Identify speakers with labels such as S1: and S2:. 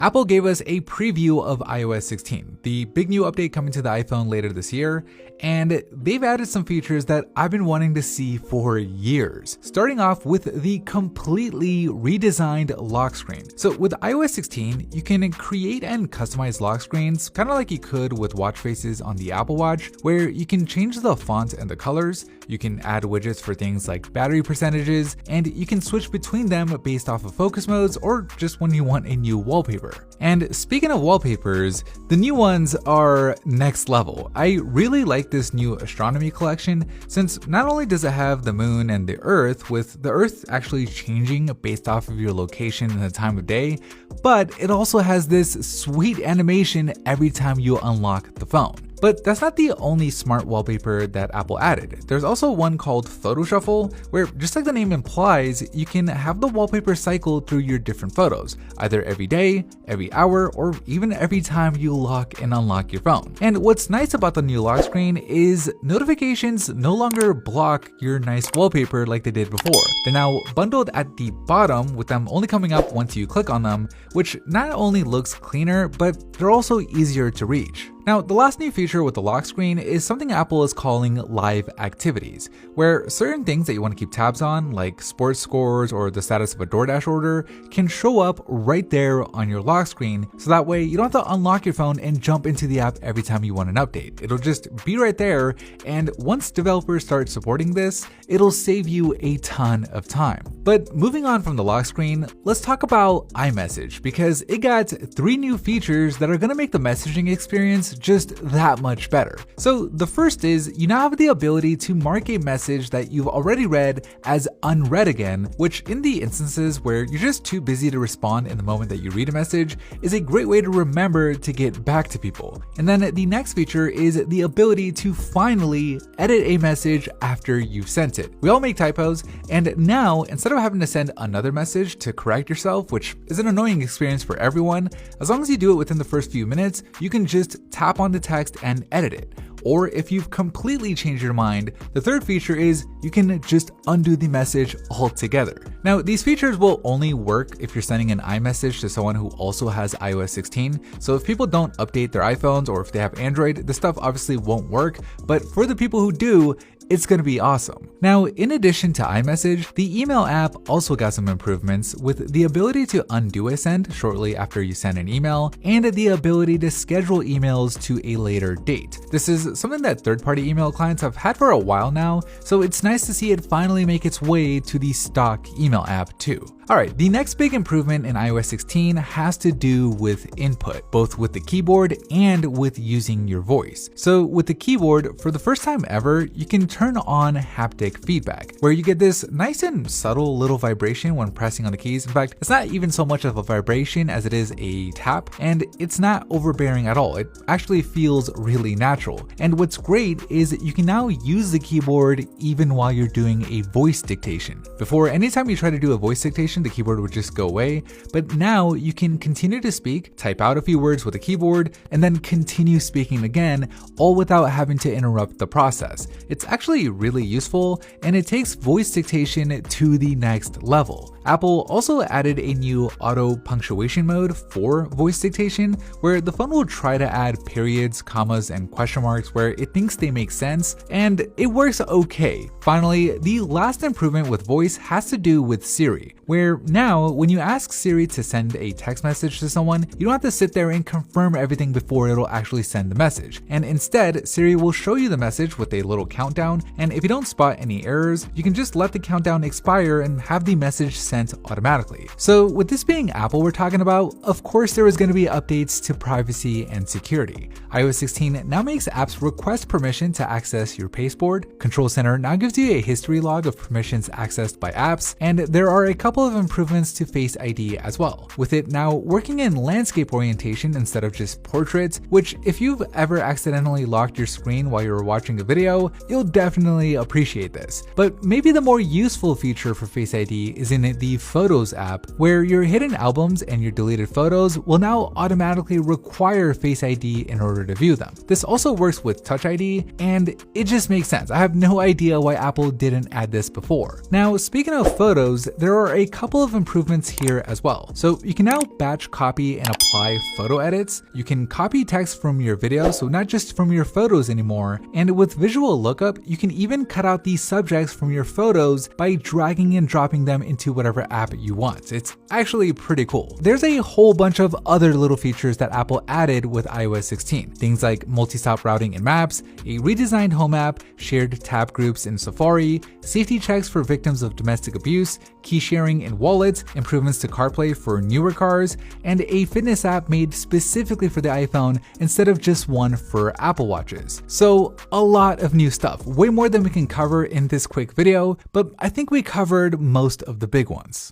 S1: Apple gave us a preview of iOS 16, the big new update coming to the iPhone later this year, and they've added some features that I've been wanting to see for years. Starting off with the completely redesigned lock screen. So with iOS 16, you can create and customize lock screens, kind of like you could with watch faces on the Apple Watch, where you can change the font and the colors, you can add widgets for things like battery percentages, and you can switch between them based off of focus modes or just when you want a new wallpaper. And speaking of wallpapers, the new ones are next level. I really like this new astronomy collection, since not only does it have the moon and the earth, with the earth actually changing based off of your location and the time of day, but it also has this sweet animation every time you unlock the phone. But that's not the only smart wallpaper that Apple added. There's also one called Photo Shuffle, where just like the name implies, you can have the wallpaper cycle through your different photos, either every day, every hour, or even every time you lock and unlock your phone. And what's nice about the new lock screen is notifications no longer block your nice wallpaper like they did before. They're now bundled at the bottom, with them only coming up once you click on them, which not only looks cleaner, but they're also easier to reach. Now, the last new feature with the lock screen is something Apple is calling live activities, where certain things that you want to keep tabs on, like sports scores or the status of a DoorDash order, can show up right there on your lock screen, so that way you don't have to unlock your phone and jump into the app every time you want an update. It'll just be right there, and once developers start supporting this, it'll save you a ton of time. But moving on from the lock screen, let's talk about iMessage, because it got 3 new features that are going to make the messaging experience just that much better. So the first is you now have the ability to mark a message that you've already read as unread again, which in the instances where you're just too busy to respond in the moment that you read a message is a great way to remember to get back to people. And then the next feature is the ability to finally edit a message after you've sent it. We all make typos, and now instead of having to send another message to correct yourself, which is an annoying experience for everyone, as long as you do it within the first few minutes, you can just tap on the text and edit it. Or if you've completely changed your mind, the third feature is you can just undo the message altogether. Now, these features will only work if you're sending an iMessage to someone who also has iOS 16. So if people don't update their iPhones or if they have Android, this stuff obviously won't work. But for the people who do, it's going to be awesome. Now, in addition to iMessage, the email app also got some improvements, with the ability to undo a send shortly after you send an email, and the ability to schedule emails to a later date. This is something that third-party email clients have had for a while now, so it's nice to see it finally make its way to the stock email app too. Alright, the next big improvement in iOS 16 has to do with input, both with the keyboard and with using your voice. So with the keyboard, for the first time ever, you can turn on haptic feedback, where you get this nice and subtle little vibration when pressing on the keys. In fact, it's not even so much of a vibration as it is a tap, and it's not overbearing at all. It actually feels really natural. And what's great is that you can now use the keyboard even while you're doing a voice dictation. Before, anytime you try to do a voice dictation, the keyboard would just go away, but now you can continue to speak, type out a few words with the keyboard, and then continue speaking again, all without having to interrupt the process. It's actually really useful, and it takes voice dictation to the next level. Apple also added a new auto punctuation mode for voice dictation, where the phone will try to add periods, commas, and question marks where it thinks they make sense, and it works okay. Finally, the last improvement with voice has to do with Siri, where now when you ask Siri to send a text message to someone, you don't have to sit there and confirm everything before it'll actually send the message. And instead, Siri will show you the message with a little countdown, and if you don't spot any errors, you can just let the countdown expire and have the message sent automatically. So with this being Apple we're talking about, of course there is going to be updates to privacy and security. iOS 16 now makes apps request permission to access your pasteboard. Control Center now gives you a history log of permissions accessed by apps, and there are a couple of improvements to Face ID as well, with it now working in landscape orientation instead of just portraits, which if you've ever accidentally locked your screen while you were watching a video, you'll definitely appreciate this. But maybe the more useful feature for Face ID is in the Photos app, where your hidden albums and your deleted photos will now automatically require Face ID in order to view them. This also works with Touch ID, and it just makes sense. I have no idea why Apple didn't add this before. Now, speaking of photos, there are a couple of improvements here as well. So you can now batch copy and apply photo edits. You can copy text from your video, so not just from your photos anymore. And with visual lookup, you can even cut out the subjects from your photos by dragging and dropping them into whatever app you want. It's actually pretty cool. There's a whole bunch of other little features that Apple added with iOS 16. Things like multi-stop routing in Maps, a redesigned home app, shared tab groups in Safari, safety checks for victims of domestic abuse, key sharing in wallets, improvements to CarPlay for newer cars, and a fitness app made specifically for the iPhone instead of just one for Apple Watches. So a lot of new stuff, way more than we can cover in this quick video, but I think we covered most of the big ones.